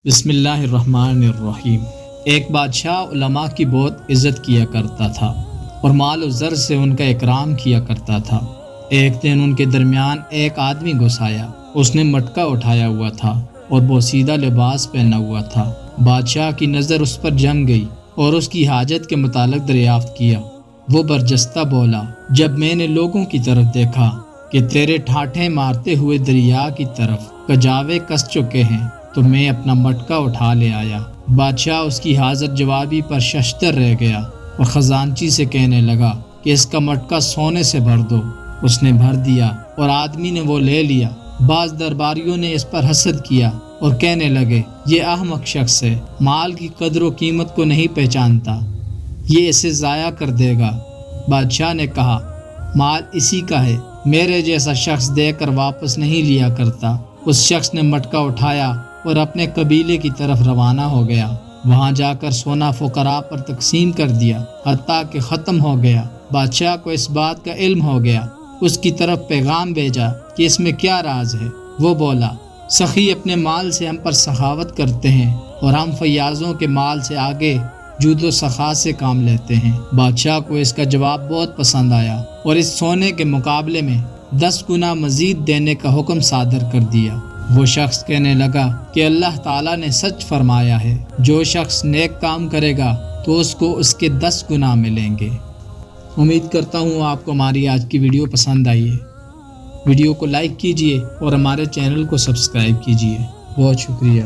بسم اللہ الرحمن الرحیم۔ ایک بادشاہ علماء کی بہت عزت کیا کرتا تھا اور مال و زر سے ان کا اکرام کیا کرتا تھا۔ ایک دن ان کے درمیان ایک آدمی گھس آیا۔ اس نے مٹکا اٹھایا ہوا تھا اور بوسیدہ لباس پہنا ہوا تھا۔ بادشاہ کی نظر اس پر جم گئی اور اس کی حاجت کے متعلق دریافت کیا۔ وہ برجستہ بولا، جب میں نے لوگوں کی طرف دیکھا کہ تیرے ٹھاٹھیں مارتے ہوئے دریا کی طرف کجاوے کس چکے ہیں تو میں اپنا مٹکا اٹھا لے آیا۔ بادشاہ اس کی حاضر جوابی پر ششدر رہ گیا اور خزانچی سے کہنے لگا کہ اس کا مٹکا سونے سے بھر دو۔ اس نے بھر دیا اور آدمی نے وہ لے لیا۔ بعض درباریوں نے اس پر حسد کیا اور کہنے لگے، یہ احمق شخص ہے، مال کی قدر و قیمت کو نہیں پہچانتا، یہ اسے ضائع کر دے گا۔ بادشاہ نے کہا، مال اسی کا ہے، میرے جیسا شخص دے کر واپس نہیں لیا کرتا۔ اس شخص نے مٹکا اٹھایا اور اپنے قبیلے کی طرف روانہ ہو گیا۔ وہاں جا کر سونا فقراء پر تقسیم کر دیا حتیٰ کہ ختم ہو گیا۔ بادشاہ کو اس بات کا علم ہو گیا۔ اس کی طرف پیغام بھیجا کہ اس میں کیا راز ہے۔ وہ بولا، سخی اپنے مال سے ہم پر سخاوت کرتے ہیں اور ہم فیاضوں کے مال سے آگے جود و سخا سے کام لیتے ہیں۔ بادشاہ کو اس کا جواب بہت پسند آیا اور اس سونے کے مقابلے میں 10 گنا مزید دینے کا حکم صادر کر دیا۔ وہ شخص کہنے لگا کہ اللہ تعالیٰ نے سچ فرمایا ہے، جو شخص نیک کام کرے گا تو اس کو اس کے 10 گنا ملیں گے۔ امید کرتا ہوں آپ کو ہماری آج کی ویڈیو پسند آئی ہے۔ ویڈیو کو لائک کیجیے اور ہمارے چینل کو سبسکرائب کیجیے۔ بہت شکریہ۔